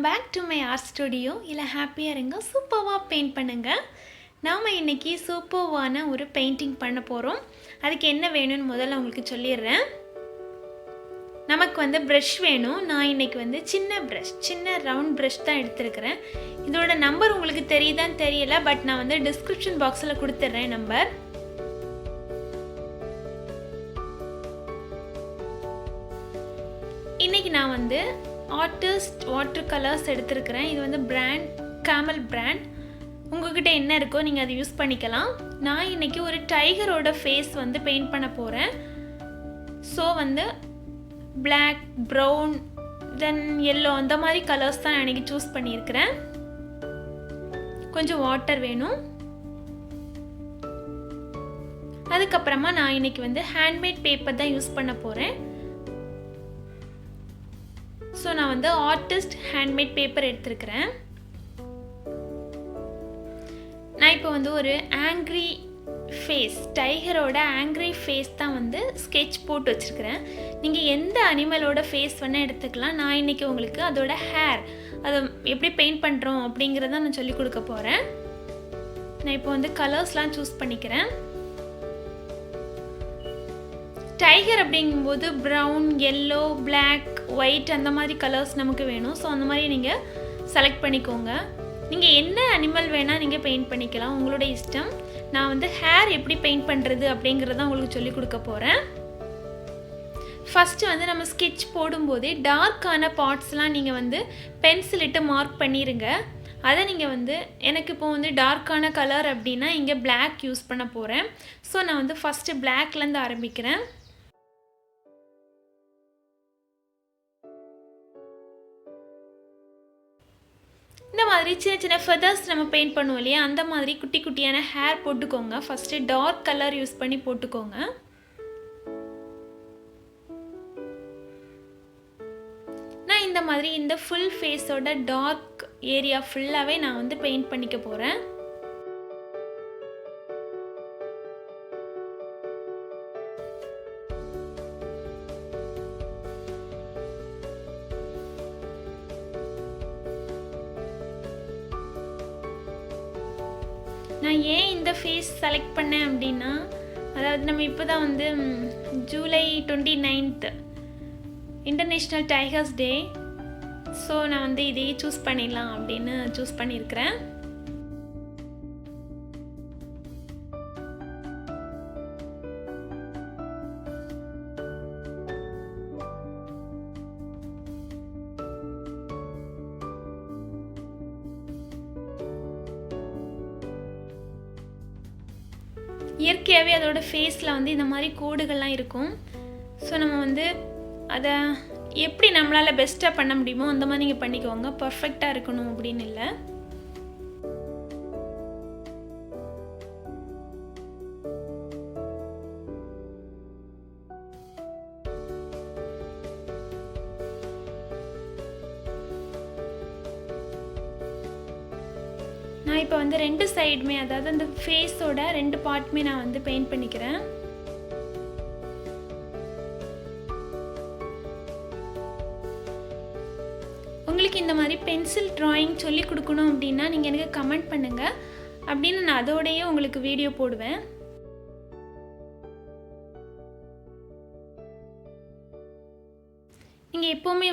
Back to my art studio. இல்லை ஹாப்பியாக இருங்க, சூப்பராக பெயிண்ட் பண்ணுங்கள். நாம் இன்றைக்கி சூப்பர்வான ஒரு பெயிண்டிங் பண்ண போகிறோம். அதுக்கு என்ன வேணும்னு முதல்ல உங்களுக்கு சொல்லிடுறேன். நமக்கு ப்ரஷ் வேணும். நான் இன்றைக்கி சின்ன ரவுண்ட் ப்ரஷ் தான் எடுத்துருக்கிறேன். இதோட நம்பர் உங்களுக்கு தெரியுதான்னு தெரியல, பட் நான் டிஸ்கிரிப்ஷன் பாக்ஸில் கொடுத்துட்றேன் நம்பர். இன்றைக்கி நான் ஆர்டிஸ்ட் வாட்டர் கலர்ஸ் எடுத்துருக்கிறேன். இது பிராண்ட் கேமல் பிராண்ட். உங்கள்கிட்ட என்ன இருக்கோ நீங்கள் அதை யூஸ் பண்ணிக்கலாம். நான் இன்றைக்கி ஒரு டைகரோட ஃபேஸ் பெயிண்ட் பண்ண போகிறேன். So black, brown, then yellow அந்த மாதிரி கலர்ஸ் தான் நான் இன்றைக்கி சூஸ் பண்ணியிருக்கிறேன். கொஞ்சம் வாட்டர் வேணும். அதுக்கப்புறமா நான் இன்றைக்கி ஹேண்ட்மேட் பேப்பர் தான் யூஸ் பண்ண போகிறேன். ஸோ நான் ஆர்டிஸ்ட் ஹேண்ட்மேட் பேப்பர் எடுத்துருக்கிறேன். நான் இப்போ ஒரு ஆங்க்ரி ஃபேஸ், டைகரோட ஆங்க்ரி ஃபேஸ் தான் ஸ்கெட்ச் போட்டு வச்சுருக்கிறேன். நீங்கள் எந்த அனிமலோட ஃபேஸ் வேணால் எடுத்துக்கலாம். நான் இன்றைக்கி உங்களுக்கு அதோட ஹேர், அதை எப்படி பெயிண்ட் பண்ணுறோம் அப்படிங்கிறத நான் சொல்லிக் கொடுக்க போகிறேன். நான் இப்போ கலர்ஸ்லாம் சூஸ் பண்ணிக்கிறேன். டைகர் அப்படிங்கும்போது ப்ரௌன், எல்லோ, பிளாக், ஒயிட் அந்த மாதிரி கலர்ஸ் நமக்கு வேணும். ஸோ அந்த மாதிரி நீங்கள் செலக்ட் பண்ணிக்கோங்க. நீங்கள் என்ன அனிமல் வேணால் நீங்கள் பெயிண்ட் பண்ணிக்கலாம், உங்களோட இஷ்டம். நான் ஹேர் எப்படி பெயிண்ட் பண்ணுறது அப்படிங்கிறத உங்களுக்கு சொல்லிக் கொடுக்க போகிறேன். ஃபஸ்ட்டு நம்ம ஸ்கெட்ச் போடும்போதே டார்க்கான பார்ட்ஸ்லாம் நீங்கள் பென்சில் இட்டு மார்க் பண்ணிடுங்க. அதை நீங்கள் எனக்கு இப்போ டார்க்கான கலர் அப்படின்னா இங்கே பிளாக் யூஸ் பண்ண போகிறேன். ஸோ நான் ஃபஸ்ட்டு பிளாக்லேருந்து ஆரம்பிக்கிறேன். இந்த மாதிரி சின்ன சின்ன ஃபெதர்ஸ் நம்ம பெயிண்ட் பண்ணுவோம் இல்லையா, அந்த மாதிரி குட்டி குட்டியான ஹேர் போட்டுக்கோங்க. ஃபஸ்ட்டு டார்க் கலர் யூஸ் பண்ணி போட்டுக்கோங்க. நான் இந்த மாதிரி இந்த ஃபுல் ஃபேஸோட டார்க் ஏரியா ஃபுல்லாகவே நான் பெயிண்ட் பண்ணிக்க போகிறேன். நான் ஏன் இந்த ஃபேஸ் செலக்ட் பண்ணேன் அப்படின்னா, அதாவது நம்ம இப்போ தான் ஜூலை 29th இன்டர்நேஷ்னல் டைகர்ஸ் டே. ஸோ நான் இதையே சூஸ் பண்ணிடலாம் அப்படின்னு சூஸ் பண்ணியிருக்கிறேன். இயற்கையாகவே அதோட ஃபேஸில் இந்த மாதிரி கோடுகள்லாம் இருக்கும். ஸோ நம்ம அதை எப்படி நம்மளால் பெஸ்ட்டாக பண்ண முடியுமோ அந்த மாதிரி நீங்கள் பண்ணிக்கோங்க. பர்ஃபெக்டாக இருக்கணும் அப்படின்னு இல்லை. நான் இப்போ ரெண்டு சைடுமே, அதாவது அந்த ஃபேஸோட ரெண்டு பார்ட்டுமே நான் பெயிண்ட் பண்ணிக்கிறேன். உங்களுக்கு இந்த மாதிரி பென்சில் ட்ராயிங் சொல்லி கொடுக்கணும் அப்படின்னா நீங்கள் எனக்கு கமெண்ட் பண்ணுங்கள். அப்படின்னு நான் அதோடையே உங்களுக்கு வீடியோ போடுவேன். நீங்கள் எப்போவுமே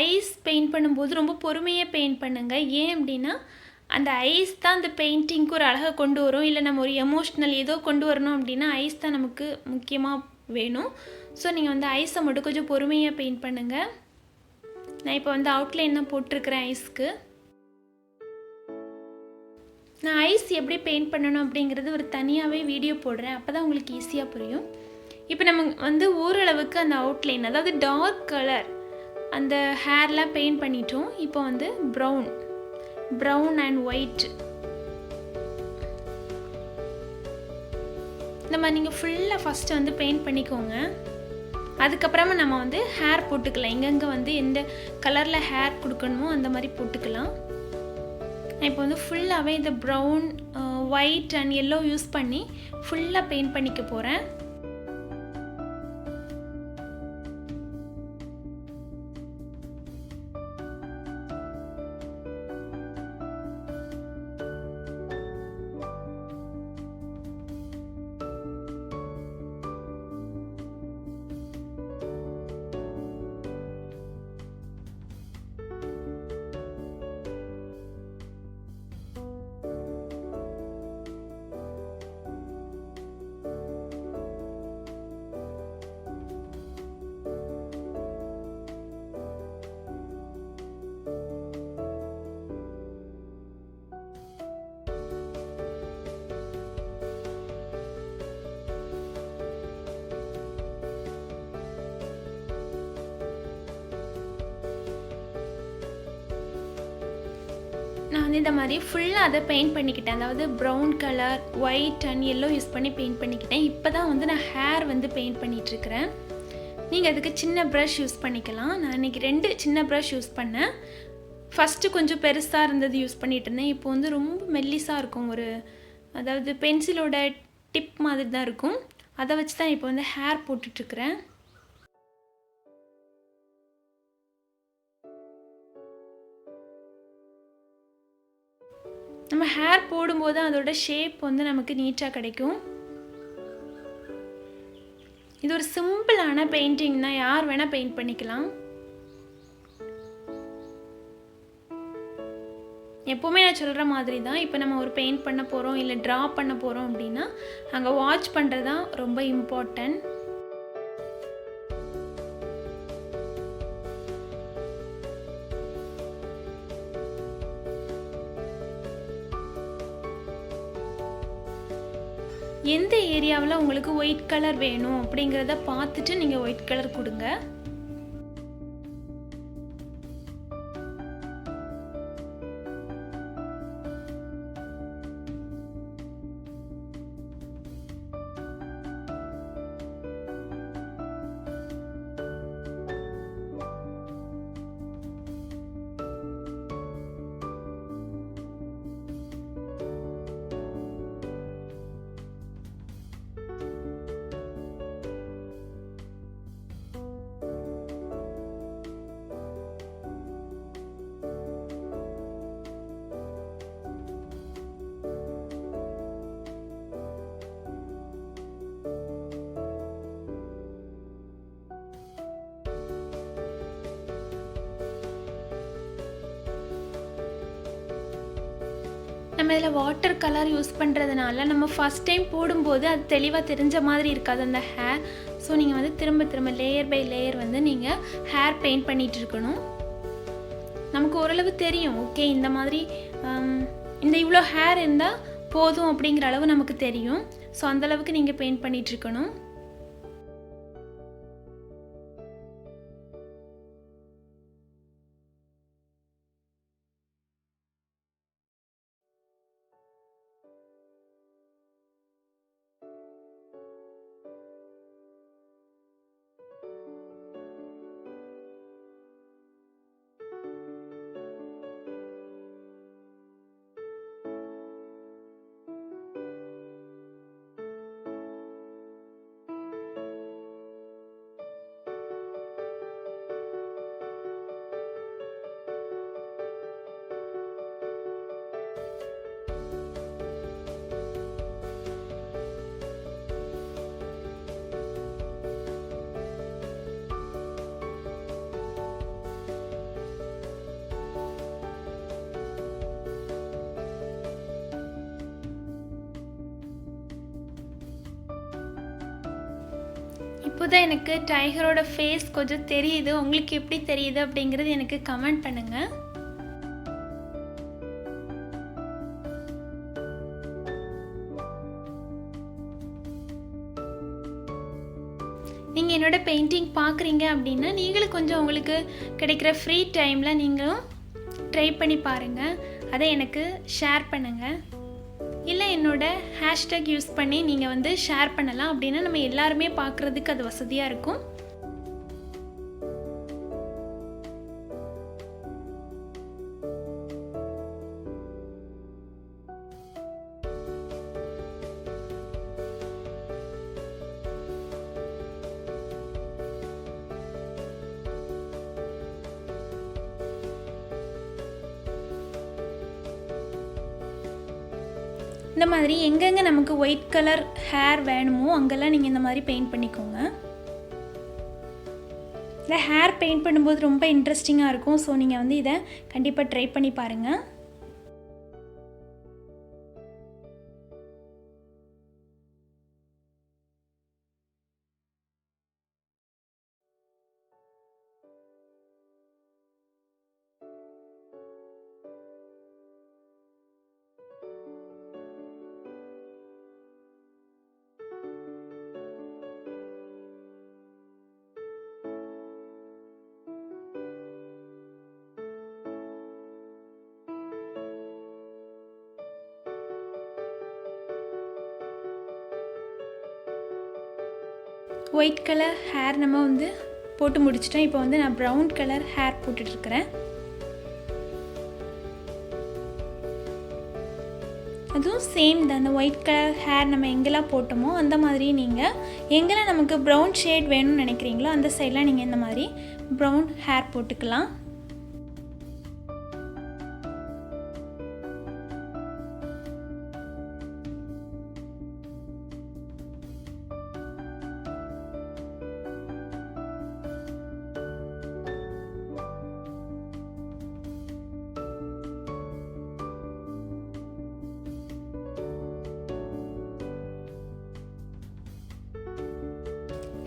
ஐஸ் பெயிண்ட் பண்ணும்போது ரொம்ப பொறுமையாக பெயிண்ட் பண்ணுங்கள். ஏன் அப்படின்னா அந்த ஐஸ் தான் அந்த பெயிண்டிங்க்கு ஒரு அழகை கொண்டு வரும். இல்லை நம்ம ஒரு எமோஷ்னல் ஏதோ கொண்டு வரணும் அப்படின்னா ஐஸ் தான் நமக்கு முக்கியமாக வேணும். ஸோ நீங்கள் ஐஸை மட்டும் கொஞ்சம் பொறுமையாக பெயிண்ட் பண்ணுங்கள். நான் இப்போ அவுட்லைன் தான் போட்டிருக்கிறேன் ஐஸ்க்கு. நான் ஐஸ் எப்படி பெயிண்ட் பண்ணணும் அப்படிங்கிறது ஒரு தனியாகவே வீடியோ போடுறேன். அப்போ தான் உங்களுக்கு ஈஸியாக புரியும். இப்போ நம்ம ஓரளவுக்கு அந்த அவுட்லைன், அதாவது டார்க் கலர் அந்த ஹேர்லாம் பெயிண்ட் பண்ணிட்டோம். இப்போ ப்ரௌன் அண்ட் ஒயிட் இந்த மாதிரி நீங்கள் ஃபுல்லாக ஃபஸ்ட்டு பெயிண்ட் பண்ணிக்கோங்க. அதுக்கப்புறமா நம்ம ஹேர் போட்டுக்கலாம். எங்கெங்கே எந்த கலரில் ஹேர் கொடுக்கணுமோ அந்த மாதிரி போட்டுக்கலாம். நான் இப்போ ஃபுல்லாகவே இந்த brown, white and yellow use பண்ணி ஃபுல்லாக பெயிண்ட் பண்ணிக்க போகிறேன். நான் வந்து இந்த மாதிரி ஃபுல்லாக அதை பெயிண்ட் பண்ணிக்கிட்டேன். அதாவது brown colour, white and yellow use பண்ணி பெயிண்ட் பண்ணிக்கிட்டேன். இப்போ தான் வந்து நான் ஹேர் வந்து பெயிண்ட் பண்ணிகிட்ருக்கிறேன். நீங்கள் அதுக்கு சின்ன ப்ரஷ் யூஸ் பண்ணிக்கலாம். நான் இன்றைக்கி 2 சின்ன ப்ரஷ் யூஸ் பண்ணேன். ஃபஸ்ட்டு கொஞ்சம் பெருசாக இருந்தது யூஸ் பண்ணிகிட்டு இருந்தேன். இப்போ வந்து ரொம்ப மெல்லிஸாக இருக்கும். அதாவது பென்சிலோட டிப் மாதிரி தான் இருக்கும். அதை வச்சு தான் இப்போ வந்து ஹேர் போட்டுட்ருக்கிறேன். நம்ம ஹேர் போடும்போது அதோட ஷேப் வந்து நமக்கு நீட்டாக கிடைக்கும். இது ஒரு சிம்பிளான பெயிண்டிங் தான், யார் வேணால் பெயிண்ட் பண்ணிக்கலாம். எப்போவுமே நான் சொல்கிற மாதிரி தான், இப்போ நம்ம ஒரு பெயிண்ட் பண்ண போகிறோம் இல்லை ட்ரா பண்ண போகிறோம் அப்படின்னா அங்கே வாட்ச் பண்ணுறது தான் ரொம்ப இம்பார்ட்டன்ட். எந்த ஏரியாவில் உங்களுக்கு ஒயிட் கலர் வேணும் அப்படிங்கிறத பார்த்துட்டு நீங்கள் ஒயிட் கலர் கொடுங்க. நம்ம இதில் வாட்டர் கலர் யூஸ் பண்ணுறதுனால நம்ம ஃபஸ்ட் டைம் போடும்போது அது தெளிவாக தெரிஞ்ச மாதிரி இருக்காது அந்த ஹேர். ஸோ நீங்கள் வந்து திரும்ப திரும்ப லேயர் பை லேயர் வந்து நீங்கள் ஹேர் பெயிண்ட் பண்ணிகிட்டு இருக்கணும். நமக்கு ஓரளவு தெரியும், ஓகே இந்த மாதிரி இந்த இவ்வளோ ஹேர் இருந்தால் போதும் அப்படிங்கிற அளவு நமக்கு தெரியும். ஸோ அந்தளவுக்கு நீங்கள் பெயிண்ட் பண்ணிகிட்ருக்கணும். இப்போ தான் எனக்கு டைகரோட ஃபேஸ் கொஞ்சம் தெரியுது. உங்களுக்கு எப்படி தெரியுது அப்படிங்கிறது எனக்கு கமெண்ட் பண்ணுங்கள். நீங்கள் என்னோட பெயிண்டிங் பார்க்குறீங்க அப்படின்னா நீங்களும் கொஞ்சம் உங்களுக்கு கிடைக்கிற ஃப்ரீ டைமில் நீங்களும் ட்ரை பண்ணி பாருங்கள். அதை எனக்கு ஷேர் பண்ணுங்கள். இல்லை என்னோட ஹேஷ்டேக் யூஸ் பண்ணி நீங்கள் வந்து ஷேர் பண்ணலாம். அப்படின்னா நம்ம எல்லாருமே பார்க்குறதுக்கு அது வசதியாக இருக்கும். இந்த மாதிரி எங்கெங்கே நமக்கு ஒயிட் கலர் ஹேர் வேணுமோ அங்கெல்லாம் நீங்கள் இந்த மாதிரி பெயிண்ட் பண்ணிக்கோங்க. இந்த ஹேர் பெயிண்ட் பண்ணும்போது ரொம்ப இன்ட்ரெஸ்டிங்காக இருக்கும். ஸோ நீங்கள் வந்து இதை கண்டிப்பாக ட்ரை பண்ணி பாருங்கள். ஒயிட் கலர் ஹேர் நம்ம வந்து போட்டு முடிச்சிட்டோம். இப்போ வந்து நான் ப்ரௌன் கலர் ஹேர் போட்டுட்ருக்கிறேன். அதுவும் சேம் தான். அந்த ஒயிட் கலர் ஹேர் நம்ம எங்கெல்லாம் போட்டோமோ அந்த மாதிரி நீங்கள் எங்கெல்லாம் நமக்கு ப்ரௌன் ஷேட் வேணும்னு நினைக்கிறீங்களோ அந்த சைடெலாம் நீங்கள் இந்த மாதிரி ப்ரௌன் ஹேர் போட்டுக்கலாம்.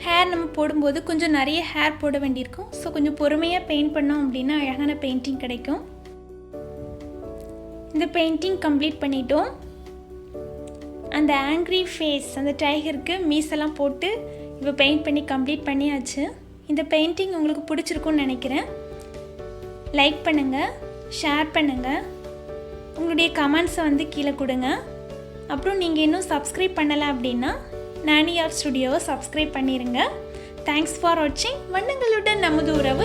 ஹேர் நம்ம போடும்போது கொஞ்சம் நிறைய ஹேர் போட வேண்டியிருக்கும். ஸோ கொஞ்சம் பொறுமையாக பெயிண்ட் பண்ணோம் அப்படின்னா அழகான பெயிண்டிங் கிடைக்கும். இந்த பெயிண்டிங் கம்ப்ளீட் பண்ணிட்டோம். அந்த ஆங்க்ரி ஃபேஸ் அந்த டைகருக்கு மீஸெல்லாம் போட்டு இப்போ பெயிண்ட் பண்ணி கம்ப்ளீட் பண்ணியாச்சு. இந்த பெயிண்டிங் உங்களுக்கு பிடிச்சிருக்குன்னு நினைக்கிறேன். லைக் பண்ணுங்கள், ஷேர் பண்ணுங்கள், உங்களுடைய கமெண்ட்ஸை வந்து கீழே கொடுங்க. அப்புறம் நீங்கள் இன்னும் சப்ஸ்கிரைப் பண்ணலை அப்படின்னா நானி ஆர்ட் ஸ்டுடியோவை சப்ஸ்கிரைப் பண்ணிடுங்க. தேங்க்ஸ் ஃபார் வாட்சிங். வண்ணங்களுடன் நமது உறவு